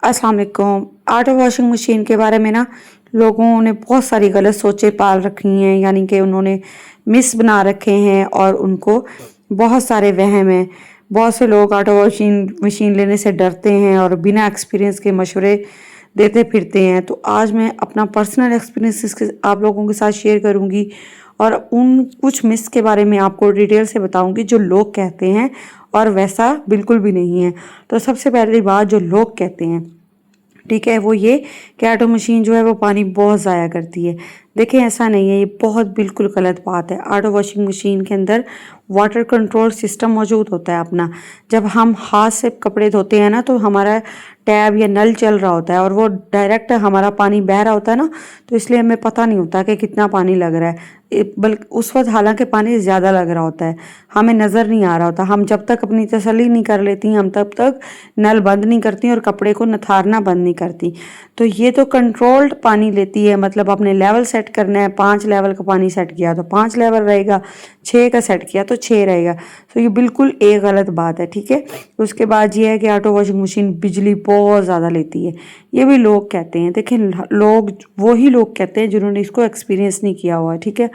अस्सलाम वालेकुम। Auto washing machine के बारे में ना लोगों ने बहुत सारी गलत सोचें पाल रखी हैं, यानी कि उन्होंने मिस बना रखे हैं और उनको बहुत सारे वहम हैं। बहुत से लोग ऑटो वॉशिंग मशीन लेने से डरते हैं और बिना एक्सपीरियंस के मशवरे देते फिरते हैं। तो आज मैं अपना पर्सनल एक्सपीरियंस इसके आप लोगों के साथ शेयर करूंगी और उन कुछ मिस के बारे में आपको डिटेल से बताऊंगी जो लोग कहते हैं और वैसा बिल्कुल भी नहीं है। तो सबसे पहली बात जो लोग कहते हैं, ठीक है, वो ये कि ऑटो मशीन जो है वो पानी बहुत ज़ाया करती है। देखें, ऐसा नहीं है, ये बहुत बिल्कुल गलत बात है। ऑटो वॉशिंग मशीन के अंदर वाटर कंट्रोल सिस्टम मौजूद होता है अपना। जब हम हाथ से कपड़े धोते हैं ना, तो हमारा टैब या नल चल रहा होता है और वो डायरेक्ट हमारा पानी बह रहा होता है ना, तो इसलिए हमें पता नहीं होता कि कितना पानी लग रहा है। बल्कि उस वक्त हालांकि पानी ज़्यादा लग रहा होता है, हमें नज़र नहीं आ रहा होता। हम जब तक अपनी तसल्ली नहीं कर लेती हम तब तक नल बंद नहीं करती और कपड़े को नथारना बंद नहीं करती। तो ये तो कंट्रोल्ड पानी लेती है, मतलब अपने लेवल सेट करना है। 5 लेवल का पानी सेट किया तो 5 लेवल रहेगा, 6 का सेट किया तो 6 रहेगा। तो ये बिल्कुल एक गलत बात है, ठीक है। उसके बाद ये है कि ऑटो वॉशिंग मशीन बिजली बहुत ज़्यादा लेती है, ये भी लोग कहते हैं। देखें, लोग वही लोग कहते हैं जिन्होंने इसको एक्सपीरियंस नहीं किया हुआ है, ठीक है।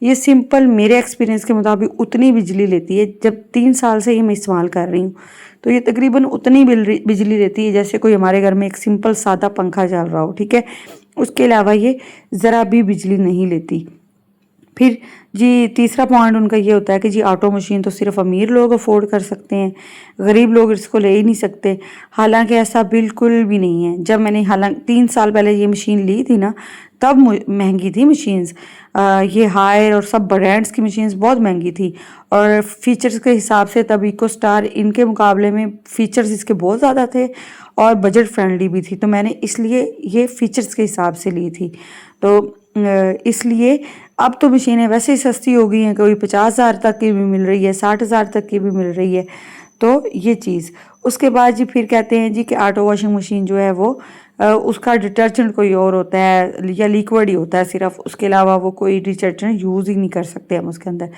ये सिंपल मेरे एक्सपीरियंस के मुताबिक उतनी बिजली लेती है। जब 3 साल से ये मैं इस्तेमाल कर रही हूँ तो ये तकरीबन उतनी बिजली लेती है जैसे कोई हमारे घर में एक सिंपल सादा पंखा चल रहा हो, ठीक है। उसके अलावा ये ज़रा भी बिजली नहीं लेती। फिर जी तीसरा पॉइंट उनका ये होता है कि जी ऑटो मशीन तो सिर्फ अमीर लोग अफोर्ड कर सकते हैं, गरीब लोग इसको ले ही नहीं सकते। हालांकि ऐसा बिल्कुल भी नहीं है। जब मैंने हालांकि 3 साल पहले ये मशीन ली थी ना, तब महंगी थी मशीन्स। ये हायर और सब ब्रांड्स की मशीन्स बहुत महंगी थी और फीचर्स के हिसाब से तब इको स्टार इनके मुकाबले में फ़ीचर्स इसके बहुत ज़्यादा थे और बजट फ्रेंडली भी थी। तो मैंने इसलिए ये फ़ीचर्स के हिसाब से ली थी। तो इसलिए अब तो मशीनें वैसे ही सस्ती हो गई हैं, कोई 50,000 तक की भी मिल रही है, 60,000 तक की भी मिल रही है। तो ये चीज़। उसके बाद जी फिर कहते हैं जी कि ऑटो वॉशिंग मशीन जो है वो उसका डिटर्जेंट कोई और होता है या लिक्विड ही होता है सिर्फ, उसके अलावा वो कोई डिटर्जेंट यूज़ ही नहीं कर सकते हम उसके अंदर।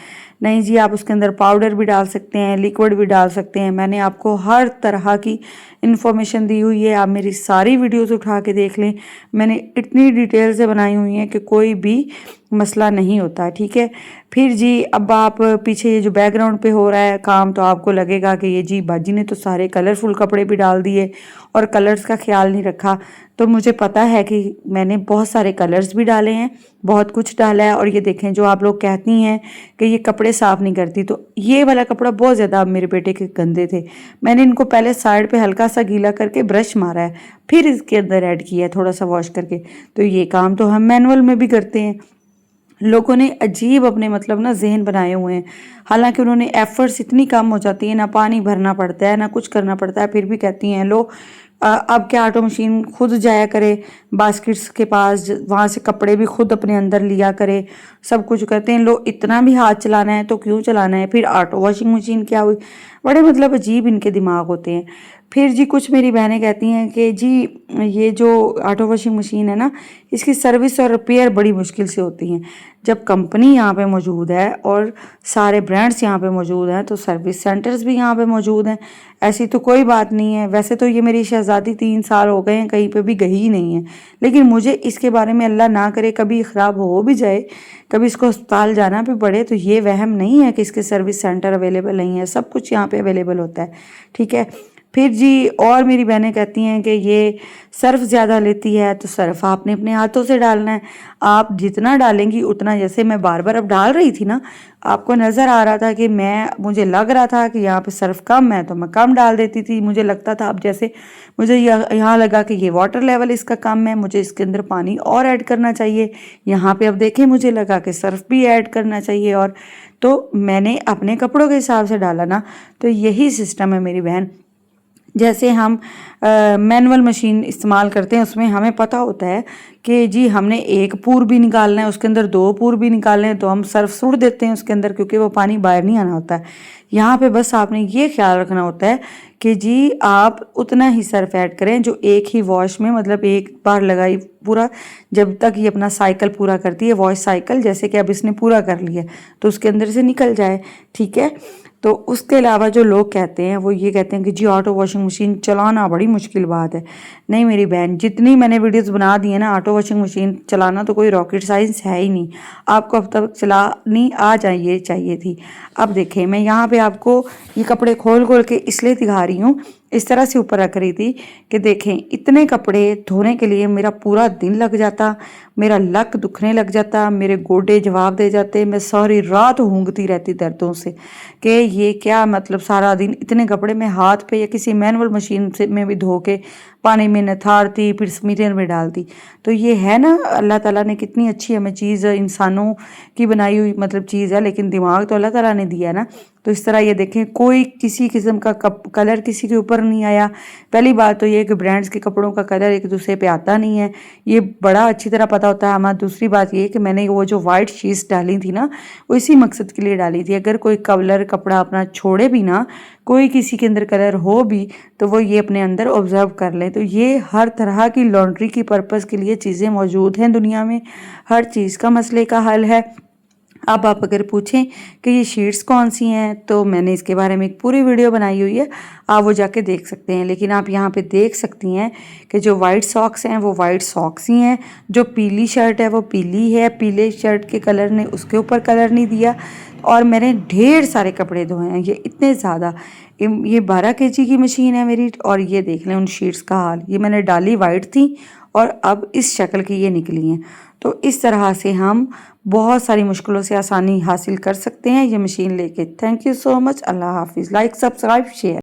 नहीं जी, आप उसके अंदर पाउडर भी डाल सकते हैं, लिक्विड भी डाल सकते हैं। मैंने आपको हर तरह की इन्फॉर्मेशन दी हुई है, आप मेरी सारी वीडियोस उठा के देख लें। मैंने इतनी डिटेल से बनाई हुई हैं कि कोई भी मसला नहीं होता, ठीक है। फिर जी अब आप पीछे ये जो बैकग्राउंड पे हो रहा है काम, तो आपको लगेगा कि ये जी बाजी ने तो सारे कलरफुल कपड़े भी डाल दिए और कलर्स का ख्याल नहीं रखा। तो मुझे पता है कि मैंने बहुत सारे कलर्स भी डाले हैं, बहुत कुछ डाला है। और ये देखें, जो आप लोग कहती हैं कि ये कपड़े साफ़ नहीं करती, तो ये वाला कपड़ा बहुत ज़्यादा मेरे बेटे के गंदे थे। मैंने इनको पहले साइड पे हल्का सा गीला करके ब्रश मारा है, फिर इसके अंदर ऐड किया है थोड़ा सा वॉश करके। तो ये काम तो हम मैनुअल में भी करते हैं। लोगों ने अजीब अपने मतलब ना जहन बनाए हुए हैं, हालांकि उन्होंने एफर्ट्स इतनी कम हो जाती है, ना पानी भरना पड़ता है ना कुछ करना पड़ता है, फिर भी कहती हैं लो अब क्या ऑटो मशीन खुद जाया करे बास्केट्स के पास, वहाँ से कपड़े भी खुद अपने अंदर लिया करे, सब कुछ करते हैं। लो इतना भी हाथ चलाना है तो क्यों चलाना है, फिर ऑटो वॉशिंग मशीन क्या हुई। बड़े मतलब अजीब इनके दिमाग होते हैं। फिर जी कुछ मेरी बहनें कहती हैं कि जी ये जो ऑटो वॉशिंग मशीन है ना, इसकी सर्विस और रिपेयर बड़ी मुश्किल से होती हैं। जब कंपनी यहाँ पे मौजूद है और सारे ब्रांड्स यहाँ पे मौजूद हैं, तो सर्विस सेंटर्स भी यहाँ पे मौजूद हैं। ऐसी तो कोई बात नहीं है। वैसे तो ये मेरी शहजादी 3 साल हो गए हैं, कहीं पे भी गई ही नहीं है, लेकिन मुझे इसके बारे में अल्लाह ना करे कभी ख़राब हो भी जाए, कभी इसको अस्पताल जाना भी पड़े, तो ये वहम नहीं है कि इसके सर्विस सेंटर अवेलेबल नहीं है। सब कुछ यहाँ पे अवेलेबल होता है, ठीक है। फिर जी और मेरी बहनें कहती हैं कि ये सर्फ़ ज़्यादा लेती है, तो सर्फ़ आपने अपने हाथों से डालना है। आप जितना डालेंगी उतना, जैसे मैं बार बार अब डाल रही थी ना, आपको नज़र आ रहा था कि मुझे लग रहा था कि यहाँ पे सर्फ़ कम है तो मैं कम डाल देती थी। मुझे लगता था अब जैसे मुझे यहाँ लगा कि ये वाटर लेवल इसका कम है, मुझे इसके अंदर पानी और ऐड करना चाहिए। यहाँ पे अब देखें मुझे लगा कि सर्फ़ भी ऐड करना चाहिए, और तो मैंने अपने कपड़ों के हिसाब से डाला ना। तो यही सिस्टम है मेरी बहन। जैसे हम मैनुअल मशीन इस्तेमाल करते हैं, उसमें हमें पता होता है कि जी हमने एक पूर भी निकालना है, उसके अंदर 2 पूर भी निकालने हैं, तो हम सर्फ सुड़ देते हैं उसके अंदर, क्योंकि वो पानी बाहर नहीं आना होता है। यहाँ पे बस आपने ये ख्याल रखना होता है कि जी आप उतना ही सर्फ ऐड करें जो एक ही वॉश में, मतलब एक बार लगाई पूरा, जब तक ये अपना साइकिल पूरा करती है, वॉश साइकिल, जैसे कि अब इसने पूरा कर लिया तो उसके अंदर से निकल जाए, ठीक है। तो उसके अलावा जो लोग कहते हैं वो ये कहते हैं कि जी ऑटो वॉशिंग मशीन चलाना बड़ी मुश्किल बात है। नहीं मेरी बहन, जितनी मैंने वीडियोस बना दी है ना, ऑटो वॉशिंग मशीन चलाना तो कोई रॉकेट साइंस है ही नहीं। आपको अब तक चलानी आ जाइए चाहिए थी। अब देखें, मैं यहाँ पे आपको ये कपड़े खोल खोल के इसलिए दिखा रही हूँ, इस तरह से ऊपर रख रही थी कि देखें इतने कपड़े धोने के लिए मेरा पूरा दिन लग जाता, मेरा लक दुखने लग जाता, मेरे गोडे जवाब दे जाते, मैं सारी रात हूंगती रहती दर्दों से कि ये क्या मतलब सारा दिन इतने कपड़े मैं हाथ पे या किसी मैनुअल मशीन से में भी धो के पानी में नथारती, फिर स्मीटर में डालती। तो ये है ना, अल्लाह ताला ने कितनी अच्छी हमें चीज़, इंसानों की बनाई हुई मतलब चीज़ है, लेकिन दिमाग तो अल्लाह ताला ने दिया ना। तो इस तरह ये देखें, कोई किसी किस्म का कलर किसी के ऊपर नहीं आया। पहली बात तो ये कि ब्रांड्स के कपड़ों का कलर एक दूसरे पे आता नहीं है, ये बड़ा अच्छी तरह पता होता है हमें। दूसरी बात ये कि मैंने वो जो वाइट शीट्स डाली थी ना, वो इसी मकसद के लिए डाली थी, अगर कोई कलर कपड़ा अपना छोड़े भी ना, कोई किसी के अंदर कलर हो भी, तो वो ये अपने अंदर ऑब्जर्व कर ले। तो ये हर तरह की लॉन्ड्री की पर्पज़ के लिए चीज़ें मौजूद हैं दुनिया में, हर चीज़ का मसले का हल है। अब आप अगर पूछें कि ये शीट्स कौन सी हैं, तो मैंने इसके बारे में एक पूरी वीडियो बनाई हुई है, आप वो जाके देख सकते हैं। लेकिन आप यहाँ पे देख सकती हैं कि जो वाइट सॉक्स हैं वो वाइट सॉक्स ही हैं, जो पीली शर्ट है वो पीली है, पीले शर्ट के कलर ने उसके ऊपर कलर नहीं दिया। और मैंने ढेर सारे कपड़े धोए हैं, ये इतने ज़्यादा। ये 12 kg की मशीन है मेरी, और ये देख लें उन शीट्स का हाल। ये मैंने डाली वाइट थी और अब इस शक्ल की ये निकली हैं। तो इस तरह से हम बहुत सारी मुश्किलों से आसानी हासिल कर सकते हैं ये मशीन लेके। Thank you so much. अल्लाह हाफिज़। Like, subscribe, share.